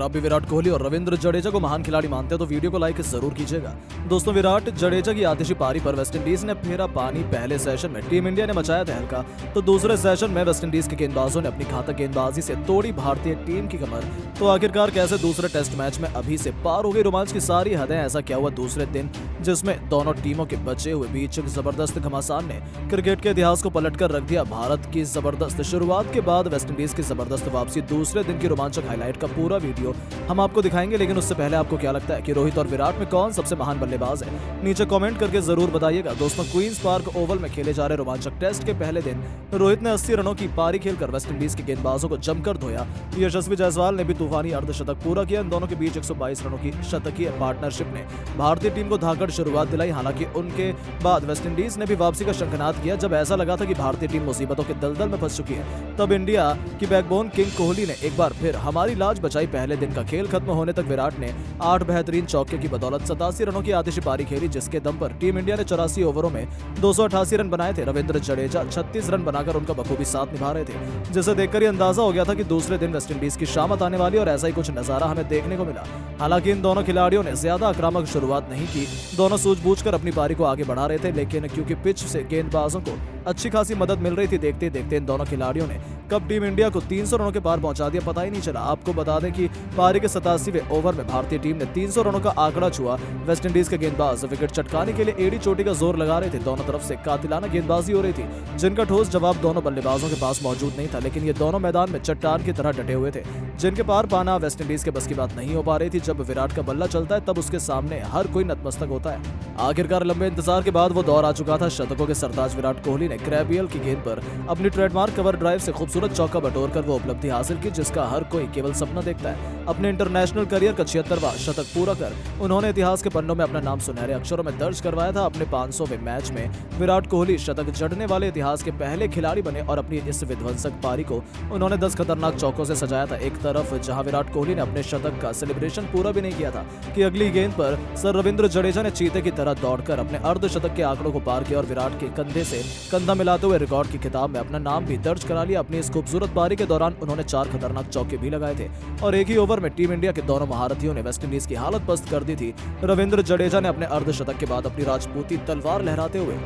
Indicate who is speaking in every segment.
Speaker 1: आप भी विराट कोहली और रविंद्र जडेजा को महान खिलाड़ी मानते हैं तो वीडियो को लाइक जरूर कीजिएगा। दोस्तों, विराट जडेजा की आतिशी पारी पर वेस्टइंडीज ने फेरा पानी। पहले सेशन में टीम इंडिया ने मचाया तहलका तो दूसरे सेशन में वेस्टइंडीज के गेंदबाजों ने अपनी घातक गेंदबाजी से तोड़ी भारतीय टीम की कमर। तो आखिरकार कैसे दूसरे टेस्ट मैच में अभी से पार हो गई रोमांच की सारी हदें। ऐसा क्या हुआ दूसरे दिन जिसमें दोनों टीमों के बचे हुए बीच जबरदस्त घमासान ने क्रिकेट के इतिहास को पलटकर रख दिया। भारत की जबरदस्त शुरुआत के बाद वेस्टइंडीज की जबरदस्त वापसी, दूसरे दिन की रोमांचक हाईलाइट का पूरा वीडियो हम आपको दिखाएंगे। लेकिन उससे पहले आपको क्या लगता है कि रोहित और विराट में कौन सबसे महान बल्लेबाज है, नीचे कमेंट करके जरूर बताइएगा। दोस्तों, क्वींस पार्क ओवल में खेले जा रहे रोमांचक टेस्ट के पहले दिन रोहित ने 80 रनों की पारी खेलकर वेस्टइंडीज के गेंदबाजों को जमकर धोया। यशस्वी जायसवाल ने भी तूफानी अर्धशतक पूरा किया। इन दोनों के बीच 122 रनों की शतकीय पार्टनरशिप ने भारतीय टीम को धाकड़ शुरुआत दिलाई। हालांकि उनके बाद वेस्टइंडीज ने भी वापसी का शंखनाद किया। जब ऐसा लगा था कि भारतीय टीम मुसीबतों के दलदल में फंस चुकी है, तब इंडिया की बैकबोन किंग कोहली ने एक बार फिर हमारी लाज बचाई। पहले दिन का खेल खत्म होने तक विराट ने 8 बेहतरीन चौके की बदौलत 87 रनों की आतिशी पारी खेली, जिसके दम पर टीम इंडिया ने 84 ओवरों में 288 रन बनाए थे। रविंद्र जडेजा 36 रन बनाकर उनका बखूबी साथ निभा रहे थे, जिसे देखकर ही अंदाजा हो गया था कि दूसरे दिन वेस्टइंडीज की शामत आने वाली, और ऐसा ही कुछ नजारा हमें देखने को मिला। हालांकि इन दोनों खिलाड़ियों ने ज्यादा आक्रामक शुरुआत नहीं की, दोनों सूझबूझकर अपनी पारी को आगे बढ़ा रहे थे। लेकिन क्योंकि पिच से गेंदबाजों को अच्छी खासी मदद मिल रही थी, देखते देखते इन दोनों खिलाड़ियों ने कब टीम इंडिया को 300 रनों के पार पहुंचा दिया, पता ही नहीं चला। आपको बता दें कि पारी के 87वें ओवर में भारतीय टीम ने 300 रनों का आंकड़ा छुआ। वेस्टइंडीज के गेंदबाज विकेट चटकाने के लिए एड़ी चोटी का जोर लगा रहे थे। दोनों तरफ से कातिलाना गेंदबाजी हो रही थी, जिनका ठोस जवाब दोनों बल्लेबाजों के पास मौजूद नहीं था। लेकिन ये दोनों मैदान में चट्टान की तरह डटे हुए थे, जिनके पार पाना वेस्टइंडीज के बस की बात नहीं हो पा रही थी। जब विराट का बल्ला चलता है तब उसके सामने हर कोई नतमस्तक होता है। आखिरकार लंबे इंतजार के बाद वो दौर आ चुका था। शतकों के सरताज विराट कोहली ने क्रैबियल की गेंद पर अपनी ट्रेडमार्क कवर ड्राइव से खूबसूरत चौका बटोरकर वो उपलब्धि हासिल की, जिसका हर कोई केवल सपना देखता है। अपने इंटरनेशनल करियर का 76वां शतक पूरा कर उन्होंने इतिहास के पन्नों में अपना नाम सुनहरे अक्षरों में दर्ज करवाया था। अपने 500वें मैच में विराट कोहली शतक जड़ने वाले इतिहास के पहले खिलाड़ी बने और अपनी इस विध्वंसक पारी को उन्होंने 10 खतरनाक चौकों से सजाया था। एक तरफ जहां विराट कोहली ने अपने शतक का सेलिब्रेशन पूरा भी नहीं किया था कि अगली गेंद पर सर रविंद्र जडेजा ने चीते की तरह दौड़कर अपने अर्धशतक के आंकड़ों को पार किया और विराट के कंधे से कंधा मिलाते हुए रिकॉर्ड की किताब में अपना नाम भी दर्ज करा लिया। अपनी इस खूबसूरत पारी के दौरान उन्होंने 4 खतरनाक चौके भी लगाए थे और एक ही ओवर में टीम इंडिया के दोनों महारथियों ने वेस्टइंडीज की हालत पस्त कर दी थी। रविंद्र जडेजा ने अपने अर्धशतक के बाद अपनी राजपूती तलवार लहराते हुए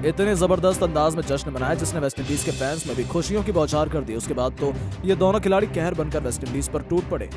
Speaker 1: इतने जबरदस्त अंदाज में जश्न मनाया, जिसने वेस्टइंडीज के फैंस में भी खुशियों की बौछार कर दी। उसके बाद तो ये दोनों खिलाड़ी कहर बनकर वेस्टइंडीज पर टूट पड़े।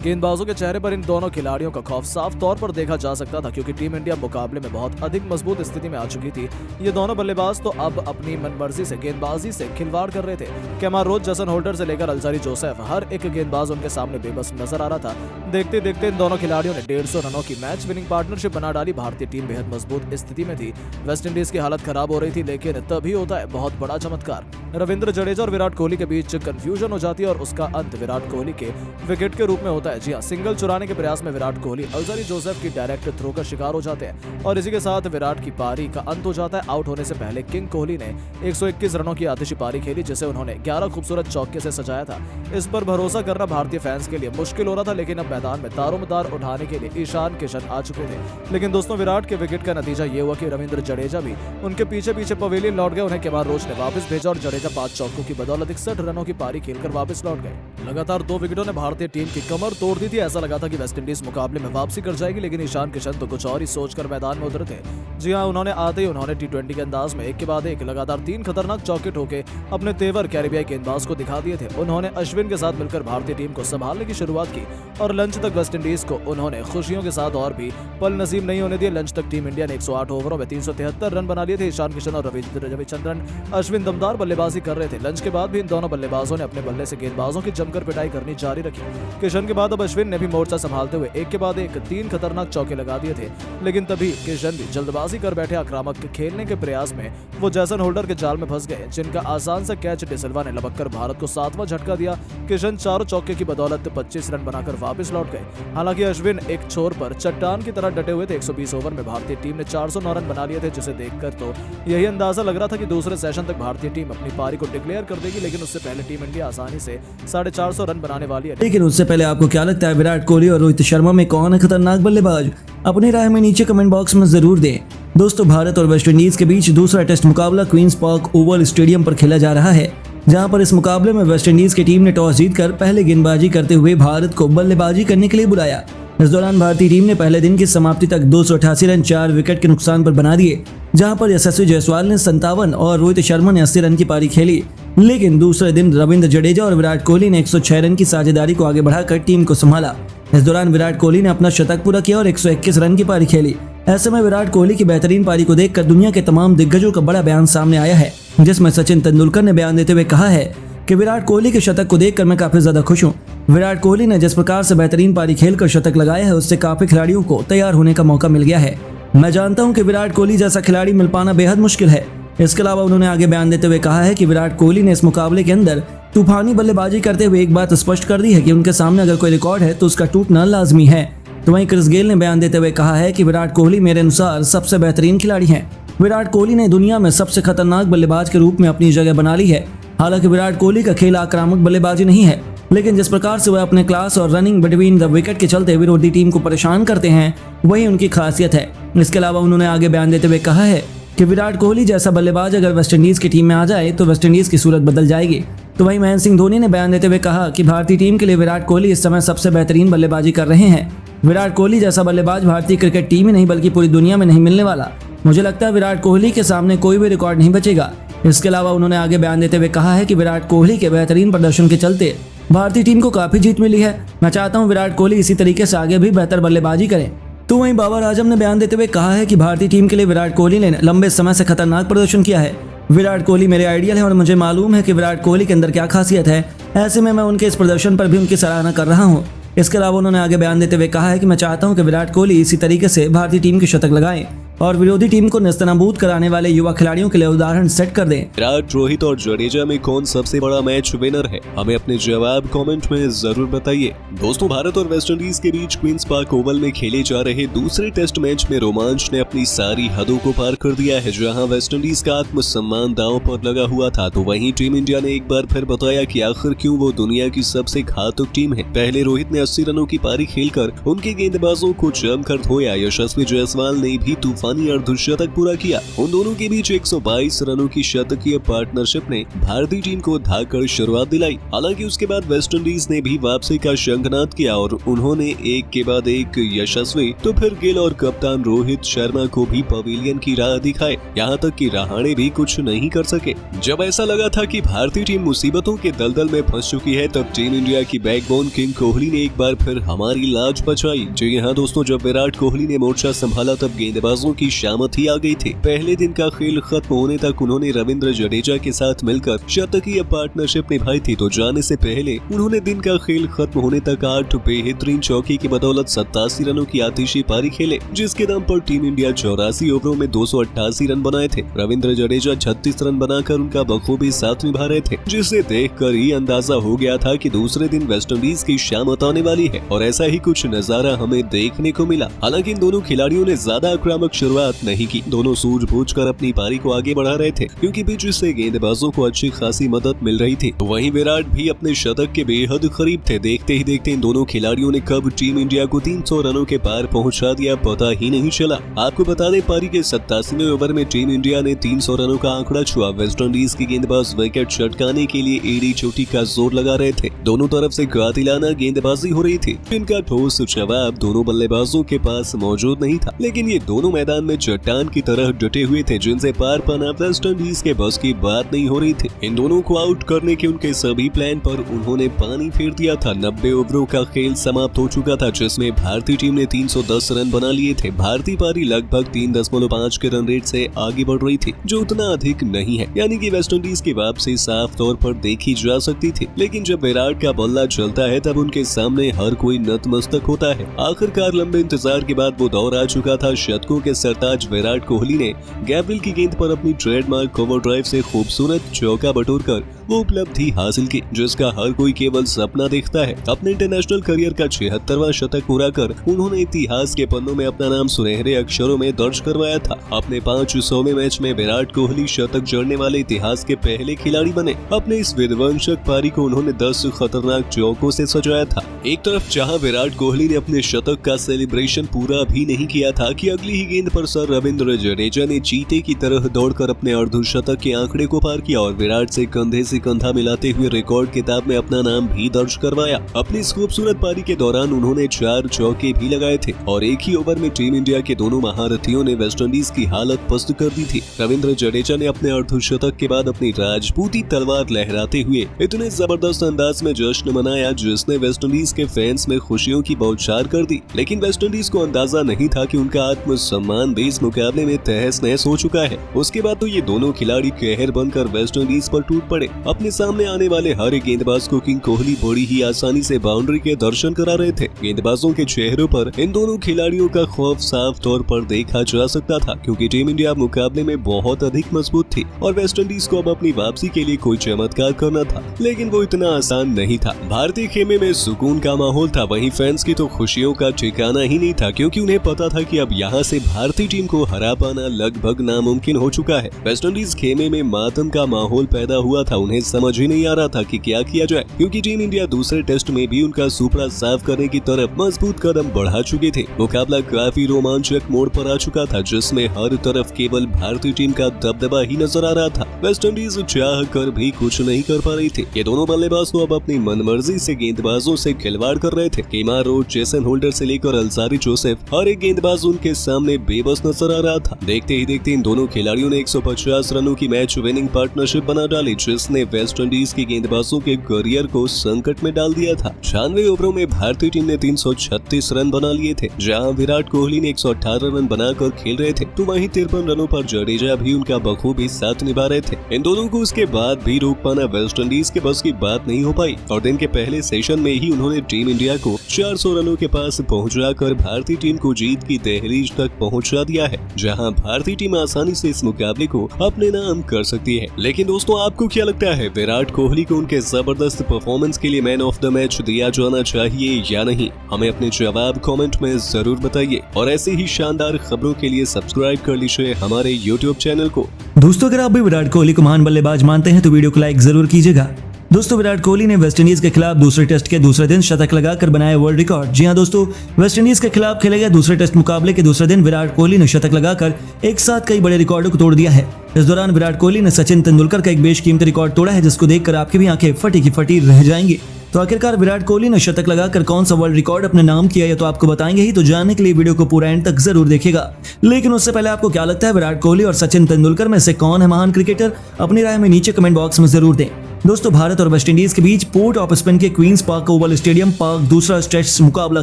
Speaker 1: गेंदबाजों के चेहरे पर इन दोनों खिलाड़ियों का खौफ साफ तौर पर देखा जा सकता था, क्योंकि टीम इंडिया मुकाबले में बहुत अधिक मजबूत स्थिति में आ चुकी थी। ये दोनों बल्लेबाज तो अब अपनी मनमर्जी से गेंदबाजी से खिलवाड़ कर रहे थे। कैमर रोच, जसन होल्डर से लेकर अल्जारी जोसेफ, हर एक गेंदबाज उनके सामने बेबस नजर आ रहा था। देखते देखते इन दोनों खिलाड़ियों ने 150 रनों की मैच विनिंग पार्टनरशिप बना डाली। भारतीय टीम बेहद मजबूत स्थिति में थी। वेस्टइंडीज की हालत खराब हो रही थी, लेकिन तभी होता है बहुत बड़ा चमत्कार। रविंद्र जडेजा और विराट कोहली के बीच कंफ्यूजन हो जाती है और उसका अंत विराट कोहली के विकेट के रूप में होता है। जी हां, सिंगल चुराने के प्रयास में विराट कोहली अल्जारी जोसेफ की डायरेक्ट थ्रो का शिकार हो जाते हैं और इसी के साथ विराट की पारी का अंत हो जाता है। आउट होने से पहले किंग कोहली ने 121 रनों की आतिशी पारी खेली, जिसे उन्होंने 11 खूबसूरत चौके से सजाया था। इस पर भरोसा करना भारतीय फैंस के लिए मुश्किल हो रहा था, लेकिन अब मैदान में दारोमदार उठाने के लिए ईशान किशन आ चुके थे। लेकिन दोस्तों, विराट के विकेट का नतीजा ये हुआ कि रविंद्र जडेजा भी उनके पीछे पीछे पवेलियन लौट गए। उन्हें कैमर रोच ने वापस भेजा और जडेजा 5 चौकों की बदौलत 61 रनों की पारी खेलकर वापस लौट गए। लगातार 2 विकेटों ने भारतीय टीम की कमर तोड़ दी थी। ऐसा लगा था कि वेस्टइंडीज मुकाबले में वापसी कर जाएगी, लेकिन ईशान किशन तो कुछ और ही सोचकर मैदान में उतरे थे। जी हां, उन्होंने आते ही उन्होंने T20 के अंदाज में एक के बाद एक लगातार 3 खतरनाक चौके ठोके अपने तेवर कैरिबियाई गेंदबाज को दिखा दिए थे। उन्होंने अश्विन के साथ मिलकर भारतीय टीम को संभालने की शुरुआत की और लंच तक वेस्टइंडीज को उन्होंने खुशियों के साथ और भी पल नसीब नहीं होने दिए। लंच तक टीम इंडिया ने 108 ओवरों में 373 रन बना लिए थे। ईशान किशन और रविचंद्रन अश्विन दमदार बल्लेबाजी कर रहे थे। लंच के बाद भी इन दोनों बल्लेबाजों ने अपने बल्ले से गेंदबाजों की जमकर पिटाई करनी जारी रखी। किशन के बाद अब अश्विन ने भी मोर्चा संभालते हुए एक के बाद एक 3 खतरनाक चौके लगा दिए थे। लेकिन तभी किशन भी जल्दबाजी कर बैठे। आक्रामक खेलने के प्रयास में वो जैसन होल्डर के जाल में फंस गए, जिनका आसान सा कैच डिसिल्वा ने लपककर भारत को 7वां झटका दिया। किशन 4 चौके की बदौलत 25 रन बनाकर वापस लौट गए। हालांकि अश्विन एक छोर पर चट्टान की तरह डटे हुए थे। 120 ओवर में भारतीय टीम ने 409 रन बना लिए थे, जिसे देखकर तो यही अंदाजा लग रहा था कि दूसरे सेशन तक भारतीय टीम अपनी पारी को डिक्लेयर कर देगी। लेकिन उससे पहले टीम इंडिया आसानी से 450 रन बनाने वाली है।
Speaker 2: लेकिन उससे पहले आपको क्या लगता है, विराट कोहली और रोहित शर्मा में कौन है खतरनाक बल्लेबाज? अपनी राय में नीचे कमेंट बॉक्स में जरूर दें। दोस्तों, भारत और वेस्टइंडीज के बीच दूसरा टेस्ट मुकाबला क्वींस पार्क ओवल स्टेडियम पर खेला जा रहा है। जहां पर इस मुकाबले में वेस्टइंडीज की टीम ने टॉस जीतकर पहले गेंदबाजी करते हुए भारत को बल्लेबाजी करने के लिए बुलाया। इस दौरान भारतीय टीम ने पहले दिन की समाप्ति तक 288 रन 4 विकेट के नुकसान पर बना दिए, जहां पर यशस्वी जायसवाल ने 57 और रोहित शर्मा ने 80 रन की पारी खेली। लेकिन दूसरे दिन रविंद्र जडेजा और विराट कोहली ने 106 रन की साझेदारी को आगे बढ़ाकर टीम को संभाला। इस दौरान विराट कोहली ने अपना शतक पूरा किया और 121 रन की पारी खेली। ऐसे में विराट कोहली की बेहतरीन पारी को देखकर दुनिया के तमाम दिग्गजों का बड़ा बयान सामने आया है, जिसमें सचिन तेंदुलकर ने बयान देते हुए कहा है कि विराट कोहली के शतक को देखकर मैं काफी ज्यादा खुश हूँ। विराट कोहली ने जिस प्रकार से बेहतरीन पारी खेलकर शतक लगाया है, उससे काफी खिलाड़ियों को तैयार होने का मौका मिल गया है। मैं जानता हूँ कि विराट कोहली जैसा खिलाड़ी मिल पाना बेहद मुश्किल है। इसके अलावा उन्होंने आगे बयान देते हुए कहा है कि विराट कोहली ने इस मुकाबले के अंदर तूफानी बल्लेबाजी करते हुए एक बात स्पष्ट कर दी है कि उनके सामने अगर कोई रिकॉर्ड है तो उसका टूटना लाजमी है। तो वहीं क्रिस गेल ने बयान देते हुए कहा है कि विराट कोहली मेरे अनुसार सबसे बेहतरीन खिलाड़ी हैं। विराट कोहली ने दुनिया में सबसे खतरनाक बल्लेबाज के रूप में अपनी जगह बना ली है। हालांकि विराट कोहली का खेल आक्रामक बल्लेबाजी नहीं है, लेकिन जिस प्रकार से वह अपने क्लास और रनिंग बिटवीन द विकेट के चलते विरोधी टीम को परेशान करते हैं, वही उनकी खासियत है। इसके अलावा उन्होंने आगे बयान देते हुए कहा है कि विराट कोहली जैसा बल्लेबाज अगर वेस्टइंडीज की टीम में आ जाए तो वेस्टइंडीज की सूरत बदल जाएगी। तो वहीं महेंद्र सिंह धोनी ने बयान देते हुए कहा कि भारतीय टीम के लिए विराट कोहली इस समय सबसे बेहतरीन बल्लेबाजी कर रहे हैं। विराट कोहली जैसा बल्लेबाज भारतीय क्रिकेट टीम ही नहीं बल्कि पूरी दुनिया में नहीं मिलने वाला। मुझे लगता है विराट कोहली के सामने कोई भी रिकॉर्ड नहीं बचेगा। इसके अलावा उन्होंने आगे बयान देते हुए कहा है कि विराट कोहली के बेहतरीन प्रदर्शन के चलते भारतीय टीम को काफी जीत मिली है। मैं चाहता हूं विराट कोहली इसी तरीके से आगे भी बेहतर बल्लेबाजी करें। तो वहीं बाबर आजम ने बयान देते हुए कहा है कि भारतीय टीम के लिए विराट कोहली ने लंबे समय से खतरनाक प्रदर्शन किया है। विराट कोहली मेरे आइडियल है और मुझे मालूम है कि विराट कोहली के अंदर क्या खासियत है। ऐसे में मैं उनके इस प्रदर्शन पर भी उनकी सराहना कर रहा हूँ। इसके अलावा उन्होंने आगे बयान देते हुए कहा है कि मैं चाहता हूं कि विराट कोहली इसी तरीके से भारतीय टीम की शतक लगाएं और विरोधी टीम को नेस्तनाबूद कराने वाले युवा खिलाड़ियों के लिए उदाहरण सेट कर दें।
Speaker 3: विराट, रोहित और जडेजा में कौन सबसे बड़ा मैच विनर है? हमें अपने जवाब कमेंट में जरूर बताइए। दोस्तों, भारत और वेस्टइंडीज के बीच क्वींस पार्क ओवल में खेले जा रहे दूसरे टेस्ट मैच में रोमांच ने अपनी सारी हदों को पार कर दिया है। जहां वेस्टइंडीज का आत्मसम्मान दांव पर लगा हुआ था, तो वहीं टीम इंडिया ने एक बार फिर बताया कि आखिर क्यों वो दुनिया की सबसे घातक टीम है। पहले रोहित ने 80 रनों की पारी खेलकर उनके गेंदबाजों को जमकर धोया। यशस्वी जायसवाल ने भी तूफानी अर्धशतक पूरा किया। उन दोनों के बीच 122 रनों की शतकीय पार्टनरशिप ने भारतीय टीम को धाकड़ शुरुआत दिलाई। हालांकि उसके बाद वेस्टइंडीज ने भी वापसी का शंखनाद किया और उन्होंने एक के बाद एक यशस्वी तो फिर गिल और कप्तान रोहित शर्मा को भी पवेलियन की राह दिखाए। यहाँ तक कि रहाणे भी कुछ नहीं कर सके। जब ऐसा लगा था कि भारतीय टीम मुसीबतों के दलदल में फंस चुकी है, तब टीम इंडिया की बैकबोन किंग कोहली ने एक बार फिर हमारी लाज बचाई। जी हाँ दोस्तों, जब विराट कोहली ने मोर्चा संभाला तब गेंदबाजों की शामत ही आ गई थी। पहले दिन का खेल खत्म होने तक उन्होंने रविंद्र जडेजा के साथ मिलकर शतकीय पार्टनरशिप निभाई थी। तो जाने से पहले उन्होंने दिन का खेल खत्म होने तक 8 बेहतरीन चौके की बदौलत 87 रनों की आतिशी पारी खेले, जिसके दम पर टीम इंडिया 84 ओवरों में 288 रन बनाए थे। रविंद्र जडेजा 36 रन बनाकर उनका बखूबी साथ निभा रहे थे, जिसे देखकर ही अंदाजा हो गया था कि दूसरे दिन वेस्टइंडीज की शामत आने वाली है। और ऐसा ही कुछ नजारा हमें देखने को मिला। हालांकि इन दोनों खिलाड़ियों ने ज्यादा आक्रामक शुरुआत नहीं की। दोनों सूझबूझ कर अपनी पारी को आगे बढ़ा रहे थे, क्योंकि पिच से गेंदबाजों को अच्छी खासी मदद मिल रही थी। वहीं विराट भी अपने शतक के बेहद करीब थे। देखते ही देखते इन दोनों खिलाड़ियों ने कब टीम इंडिया को 300 रनों के पार पहुंचा दिया, पता ही नहीं चला। आपको बता दें, पारी के 87वें ओवर में टीम इंडिया ने 300 रनों का आंकड़ा छुआ। वेस्टइंडीज के गेंदबाज विकेट चटकाने के लिए एड़ी चोटी का जोर लगा रहे थे। दोनों तरफ से कातिलाना गेंदबाजी हो रही थी, जिनका ठोस जवाब दोनों बल्लेबाजों के पास मौजूद नहीं था। लेकिन ये दोनों मैदान में चट्टान की तरह डटे हुए थे, जिनसे पार पाना वेस्टइंडीज के बस की बात नहीं हो रही थी। इन दोनों को आउट करने के उनके सभी प्लान पर उन्होंने पानी फेर दिया था। 90 ओवरों का खेल समाप्त हो चुका था, जिसमें भारतीय टीम ने 310 रन बना लिए थे। भारतीय पारी लगभग 3.5 के रन रेट से आगे बढ़ रही थी, जो उतना अधिक नहीं है, यानी कि वेस्टइंडीज की वापसी साफ तौर पर देखी जा सकती थी। लेकिन जब विराट का बल्ला चलता है, तब उनके सामने हर कोई नतमस्तक होता है। आखिरकार लंबे इंतजार के बाद वो दौर आ चुका था। शतकों के सरताज विराट कोहली ने गैब्रियल की गेंद पर अपनी ट्रेडमार्क कवर ड्राइव से खूबसूरत चौका बटोरकर वो उपलब्धि हासिल की, जिसका हर कोई केवल सपना देखता है। अपने इंटरनेशनल करियर का 76वां शतक पूरा कर उन्होंने इतिहास के पन्नों में अपना नाम सुनहरे अक्षरों में दर्ज करवाया था। अपने 500वें मैच में विराट कोहली शतक जड़ने वाले इतिहास के पहले खिलाड़ी बने। अपने इस विध्वंसक पारी को उन्होंने 10 खतरनाक चौकों से सजाया था। एक तरफ जहां विराट कोहली ने अपने शतक का सेलिब्रेशन पूरा भी नहीं किया था कि अगली ही गेंद पर सर रविंद्र जडेजा ने चीते की तरह दौड़कर अपने अर्धशतक के आंकड़े को पार किया और विराट से कंधा मिलाते हुए रिकॉर्ड किताब में अपना नाम भी दर्ज करवाया। अपनी इस खूबसूरत पारी के दौरान उन्होंने 4 चौके भी लगाए थे और एक ही ओवर में टीम इंडिया के दोनों महारथियों ने वेस्टइंडीज की हालत पस्त कर दी थी। रविंद्र जडेजा ने अपने अर्धशतक के बाद अपनी राजपूती तलवार लहराते हुए इतने जबरदस्त अंदाज में जश्न मनाया जिसने वेस्टइंडीज के फैंस में खुशियों की बौछार कर दी। लेकिन वेस्टइंडीज को अंदाजा नहीं था कि उनका आत्मसम्मान भी इस मुकाबले में तहस नहस हो चुका है। उसके बाद तो ये दोनों खिलाड़ी कहर बनकर वेस्टइंडीज पर टूट पड़े। अपने सामने आने वाले हर एक गेंदबाज को किंग कोहली बड़ी ही आसानी से बाउंड्री के दर्शन करा रहे थे। गेंदबाजों के चेहरों पर इन दोनों खिलाड़ियों का खौफ साफ तौर पर देखा जा सकता था, क्योंकि टीम इंडिया मुकाबले में बहुत अधिक मजबूत थी और वेस्टइंडीज को अब अपनी वापसी के लिए कोई चमत्कार करना था, लेकिन वो इतना आसान नहीं था। भारतीय खेमे में सुकून का माहौल था, वहीं फैंस की तो खुशियों का ठिकाना ही नहीं था, क्योंकि उन्हें पता था कि अब यहाँ से भारतीय टीम को हरा पाना लगभग नामुमकिन हो चुका है। वेस्टइंडीज खेमे में मातम का माहौल पैदा हुआ था। उन्हें समझ ही नहीं आ रहा था कि क्या किया जाए, क्योंकि टीम इंडिया दूसरे टेस्ट में भी उनका सुपड़ा साफ करने की तरफ मजबूत कदम बढ़ा चुके थे। मुकाबला काफी रोमांचक मोड़ पर आ चुका था, जिसमें हर तरफ केवल भारतीय टीम का दबदबा ही नजर आ रहा था। वेस्टइंडीज चाह कर भी कुछ नहीं कर पा रही थी। ये दोनों बल्लेबाज तो अब अपनी मनमर्जी से गेंदबाजों से खिलवाड़ कर रहे थे। केमार रोच, जेसन होल्डर से लेकर अलजारी जोसेफ, हर एक गेंदबाज उनके सामने बेबस नजर आ रहा था। देखते ही देखते इन दोनों खिलाड़ियों ने 150 रनों की मैच विनिंग पार्टनरशिप बना डाली, जिसने वेस्टइंडीज के गेंदबाजों के करियर को संकट में डाल दिया था। 96 ओवरों में भारतीय टीम ने 336 रन बना लिए थे, जहां विराट कोहली ने 118 रन बनाकर खेल रहे थे, तो वहीं 53 रनों पर जडेजा भी उनका बखूबी साथ निभा रहे थे। इन दोनों को उसके बाद भी रोक पाना वेस्टइंडीज के बस की बात नहीं हो पाई और दिन के पहले सेशन में ही उन्होंने टीम इंडिया को 400 रनों के पास पहुंचाकर भारतीय टीम को जीत की दहलीज तक पहुंचा दिया है, जहां भारतीय टीम आसानी से इस मुकाबले को अपने नाम कर सकती है। लेकिन दोस्तों, आपको क्या लगता है, विराट कोहली को उनके जबरदस्त परफॉर्मेंस के लिए मैन ऑफ द मैच दिया जाना चाहिए या नहीं? हमें अपने जवाब कमेंट में जरूर बताइए और ऐसे ही शानदार खबरों के लिए सब्सक्राइब कर लीजिए हमारे यूट्यूब चैनल को।
Speaker 2: दोस्तों, अगर आप भी विराट कोहली को महान बल्लेबाज मानते हैं तो वीडियो को लाइक जरूर कीजिएगा। दोस्तों, विराट कोहली ने वेस्टइंडीज के खिलाफ दूसरे टेस्ट के दूसरे दिन शतक लगाकर बनाया वर्ल्ड रिकॉर्ड। जी हां दोस्तों, वेस्टइंडीज के खिलाफ खेले गए दूसरे टेस्ट मुकाबले के दूसरे दिन विराट कोहली ने शतक लगाकर एक साथ कई बड़े रिकॉर्डों को तोड़ दिया है। इस दौरान विराट कोहली ने सचिन तेंदुलकर का एक बेशकीमती रिकॉर्ड तोड़ा है, जिसको देखकर आपकी भी आंखें फटी की फटी रह जाएंगी। तो आखिरकार विराट कोहली ने शतक लगाकर कौन सा वर्ल्ड रिकॉर्ड अपने नाम किया, ये तो आपको बताएंगे ही, तो जानने के लिए वीडियो को पूरा एंड तक जरूर देखिएगा। लेकिन उससे पहले आपको क्या लगता है, विराट कोहली और सचिन तेंदुलकर में से कौन है महान क्रिकेटर? अपनी राय में नीचे कमेंट बॉक्स में जरूर दें। दोस्तों, भारत और वेस्टइंडीज के बीच पोर्ट ऑफ स्पेन के Queen's Park Oval stadium park दूसरा टेस्ट मुकाबला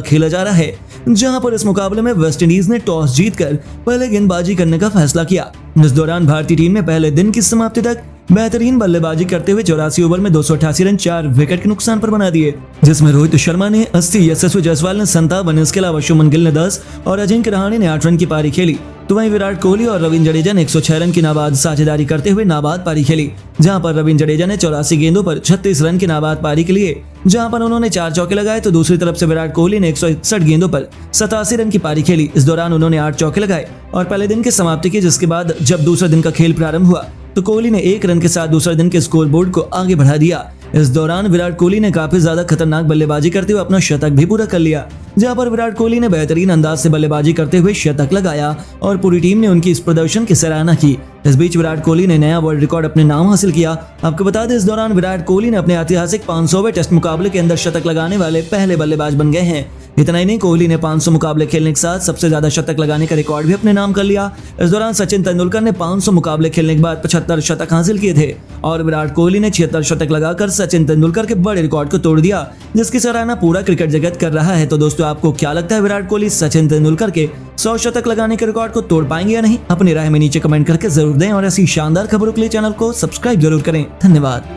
Speaker 2: खेला जा रहा है, जहां पर इस मुकाबले में वेस्टइंडीज ने टॉस जीतकर पहले गेंदबाजी करने का फैसला किया। इस दौरान भारतीय टीम ने पहले दिन की समाप्ति तक बेहतरीन बल्लेबाजी करते हुए 84 ओवर में 288 रन 4 विकेट के नुकसान पर बना दिए, जिसमें रोहित शर्मा ने 80, यशस्वी जायसवाल ने 57, इसके अलावा शुभमन गिल ने 10 और अजिंक्य रहाणे ने 8 रन की पारी खेली। तो वहीं विराट कोहली और रविंद्र जडेजा ने 106 रन की नाबाद साझेदारी करते हुए नाबाद पारी खेली, जहां पर रविंद्र जडेजा ने 84 गेंदों पर 36 रन की नाबाद पारी के लिए, जहां पर उन्होंने 4 चौके लगाए, तो दूसरी तरफ से विराट कोहली ने 161 गेंदों पर 87 रन की पारी खेली। इस दौरान उन्होंने 8 चौके लगाए और पहले दिन की समाप्ति की, जिसके बाद जब दूसरे दिन का खेल प्रारंभ हुआ तो कोहली ने 1 रन के साथ दूसरे दिन के स्कोर बोर्ड को आगे बढ़ा दिया। इस दौरान विराट कोहली ने काफी ज्यादा खतरनाक बल्लेबाजी करते हुए अपना शतक भी पूरा कर लिया, जहां पर विराट कोहली ने बेहतरीन अंदाज से बल्लेबाजी करते हुए शतक लगाया और पूरी टीम ने उनकी इस प्रदर्शन की सराहना की। इस बीच विराट कोहली ने नया वर्ल्ड रिकॉर्ड अपने नाम हासिल किया। आपको बता दें, इस दौरान विराट कोहली ने अपने ऐतिहासिक 500वें टेस्ट मुकाबले के अंदर शतक लगाने वाले पहले बल्लेबाज बन गए हैं। इतना ही नहीं, कोहली ने 500 मुकाबले खेलने के साथ सबसे ज्यादा शतक लगाने का रिकॉर्ड भी अपने नाम कर लिया। इस दौरान सचिन तेंदुलकर ने 500 मुकाबले खेलने के बाद 75 शतक हासिल किए थे और विराट कोहली ने 76 शतक लगाकर सचिन तेंदुलकर के बड़े रिकॉर्ड को तोड़ दिया, जिसकी सराहना पूरा क्रिकेट जगत कर रहा है। तो दोस्तों, आपको क्या लगता है, विराट कोहली सचिन तेंदुलकर के 100 शतक लगाने के रिकॉर्ड को तोड़ पाएंगे या नहीं? अपनी राय में नीचे कमेंट करके जरूर दें और ऐसी शानदार खबरों के लिए चैनल को सब्सक्राइब जरूर करें। धन्यवाद।